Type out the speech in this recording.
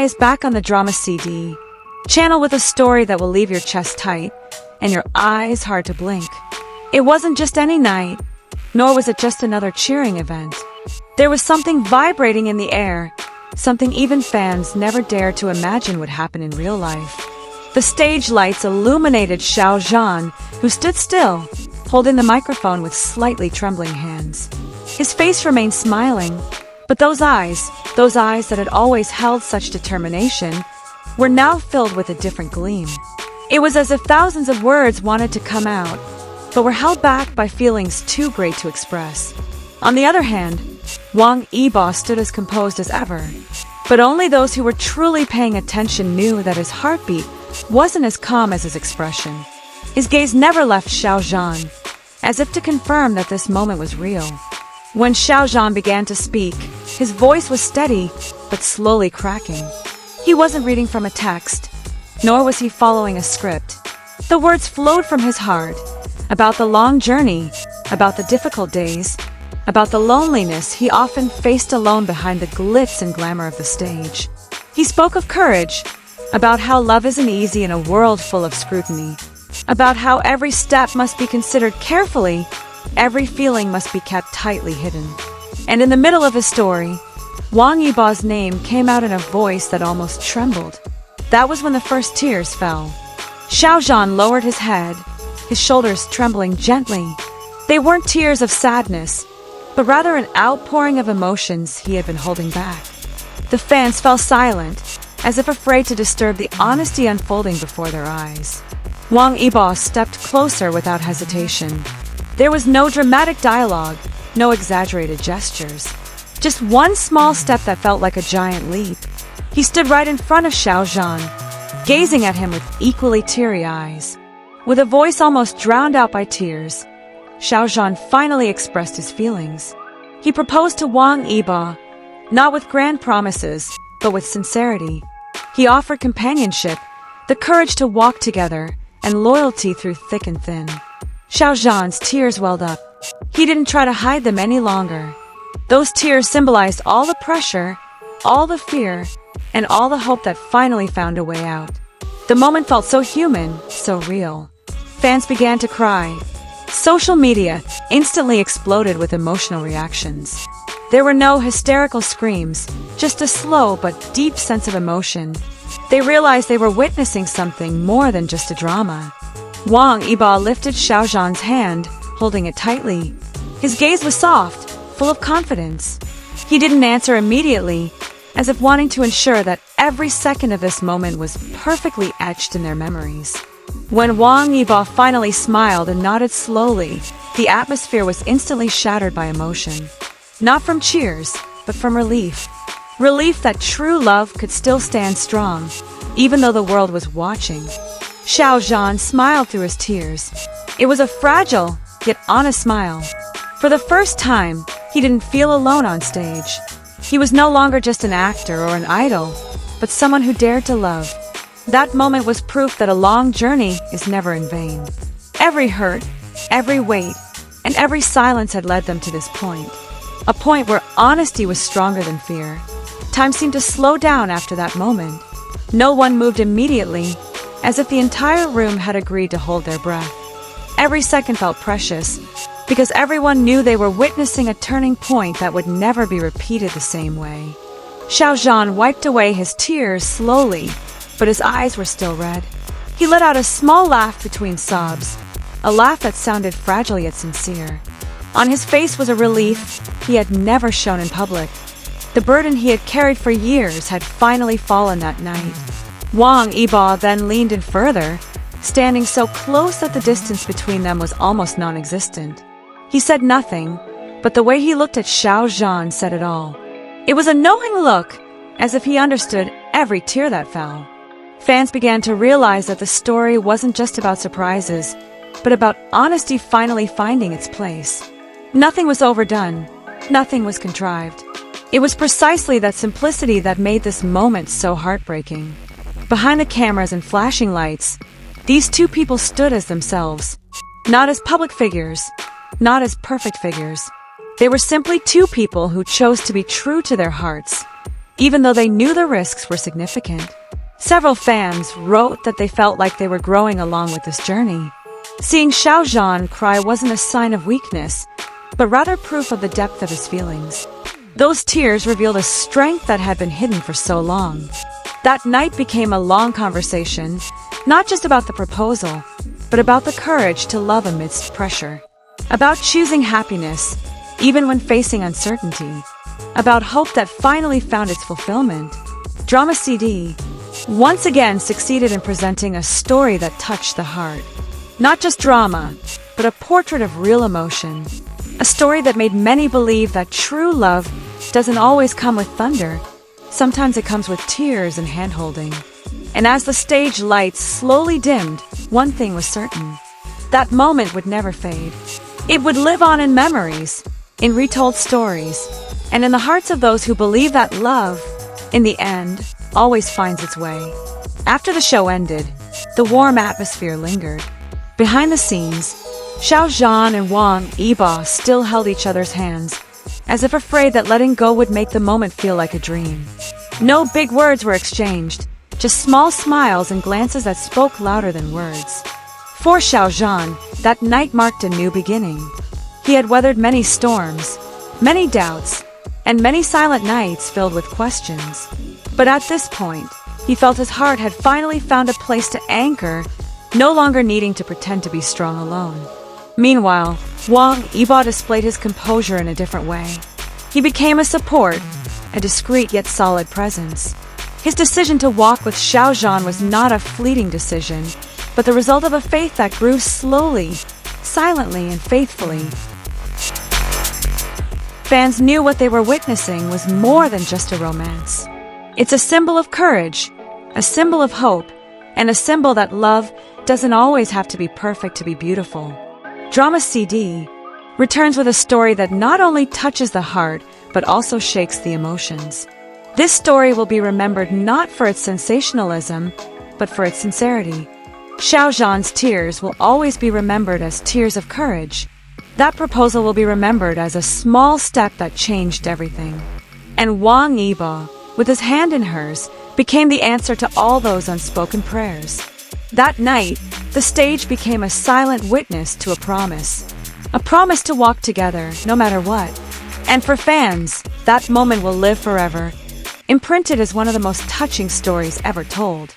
is back on the drama CD, channel with a story that will leave your chest tight and your eyes hard to blink. It wasn't just any night, nor was it just another cheering event. There was something vibrating in the air, something even fans never dared to imagine would happen in real life. The stage lights illuminated Xiao Zhan, who stood still, holding the microphone with slightly trembling hands. His face remained smiling, but those eyes that had always held such determination, were now filled with a different gleam. It was as if thousands of words wanted to come out, but were held back by feelings too great to express. On the other hand, Wang Yibo stood as composed as ever, but only those who were truly paying attention knew that his heartbeat wasn't as calm as his expression. His gaze never left Xiao Zhan, as if to confirm that this moment was real. When Xiao Zhan began to speak, his voice was steady, but slowly cracking. He wasn't reading from a text, nor was he following a script. The words flowed from his heart, about the long journey, about the difficult days, about the loneliness he often faced alone behind the glitz and glamour of the stage. He spoke of courage, about how love isn't easy in a world full of scrutiny, about how every step must be considered carefully, every feeling must be kept tightly hidden. And in the middle of his story, Wang Yibo's name came out in a voice that almost trembled. That was when the first tears fell. Xiao Zhan lowered his head, his shoulders trembling gently. They weren't tears of sadness, but rather an outpouring of emotions he had been holding back. The fans fell silent, as if afraid to disturb the honesty unfolding before their eyes. Wang Yibo stepped closer without hesitation. There was no dramatic dialogue, no exaggerated gestures. Just one small step that felt like a giant leap. He stood right in front of Xiao Zhan, gazing at him with equally teary eyes. With a voice almost drowned out by tears, Xiao Zhan finally expressed his feelings. He proposed to Wang Yibo, not with grand promises, but with sincerity. He offered companionship, the courage to walk together, and loyalty through thick and thin. Xiao Zhan's tears welled up. He didn't try to hide them any longer. Those tears symbolized all the pressure, all the fear, and all the hope that finally found a way out. The moment felt so human, so real. Fans began to cry. Social media instantly exploded with emotional reactions. There were no hysterical screams, just a slow but deep sense of emotion. They realized they were witnessing something more than just a drama. Wang Yibo lifted Xiao Zhan's hand, holding it tightly. His gaze was soft, full of confidence. He didn't answer immediately, as if wanting to ensure that every second of this moment was perfectly etched in their memories. When Wang Yibo finally smiled and nodded slowly, the atmosphere was instantly shattered by emotion. Not from cheers, but from relief. Relief that true love could still stand strong, even though the world was watching. Xiao Zhan smiled through his tears. It was a fragile, yet honest smile. For the first time, he didn't feel alone on stage. He was no longer just an actor or an idol, but someone who dared to love. That moment was proof that a long journey is never in vain. Every hurt, every wait, and every silence had led them to this point. A point where honesty was stronger than fear. Time seemed to slow down after that moment. No one moved immediately, as if the entire room had agreed to hold their breath. Every second felt precious, because everyone knew they were witnessing a turning point that would never be repeated the same way. Xiao Zhan wiped away his tears slowly, but his eyes were still red. He let out a small laugh between sobs, a laugh that sounded fragile yet sincere. On his face was a relief he had never shown in public. The burden he had carried for years had finally fallen that night. Wang Yibo then leaned in further, standing so close that the distance between them was almost non-existent. He said nothing, but the way he looked at Xiao Zhan said it all. It was a knowing look, as if he understood every tear that fell. Fans began to realize that the story wasn't just about surprises, but about honesty finally finding its place. Nothing was overdone, nothing was contrived. It was precisely that simplicity that made this moment so heartbreaking. Behind the cameras and flashing lights, these two people stood as themselves. Not as public figures, not as perfect figures. They were simply two people who chose to be true to their hearts, even though they knew the risks were significant. Several fans wrote that they felt like they were growing along with this journey. Seeing Xiao Zhan cry wasn't a sign of weakness, but rather proof of the depth of his feelings. Those tears revealed a strength that had been hidden for so long. That night became a long conversation, not just about the proposal, but about the courage to love amidst pressure. About choosing happiness, even when facing uncertainty. About hope that finally found its fulfillment. Drama CD once again succeeded in presenting a story that touched the heart. Not just drama, but a portrait of real emotion. A story that made many believe that true love doesn't always come with thunder. Sometimes it comes with tears and hand-holding. And as the stage lights slowly dimmed, one thing was certain. That moment would never fade. It would live on in memories, in retold stories, and in the hearts of those who believe that love, in the end, always finds its way. After the show ended, the warm atmosphere lingered. Behind the scenes, Xiao Zhan and Wang Yibo still held each other's hands, as if afraid that letting go would make the moment feel like a dream. No big words were exchanged, just small smiles and glances that spoke louder than words. For Xiao Zhan, that night marked a new beginning. He had weathered many storms, many doubts, and many silent nights filled with questions. But at this point, he felt his heart had finally found a place to anchor, no longer needing to pretend to be strong alone. Meanwhile, Wang Yibo displayed his composure in a different way. He became a support, a discreet yet solid presence. His decision to walk with Xiao Zhan was not a fleeting decision, but the result of a faith that grew slowly, silently, and faithfully. Fans knew what they were witnessing was more than just a romance. It's a symbol of courage, a symbol of hope, and a symbol that love doesn't always have to be perfect to be beautiful. Drama CD returns with a story that not only touches the heart, but also shakes the emotions. This story will be remembered not for its sensationalism, but for its sincerity. Xiao Zhan's tears will always be remembered as tears of courage. That proposal will be remembered as a small step that changed everything. And Wang Yibo, with his hand in hers, became the answer to all those unspoken prayers. That night, the stage became a silent witness to a promise to walk together, no matter what. And for fans, that moment will live forever, imprinted as one of the most touching stories ever told.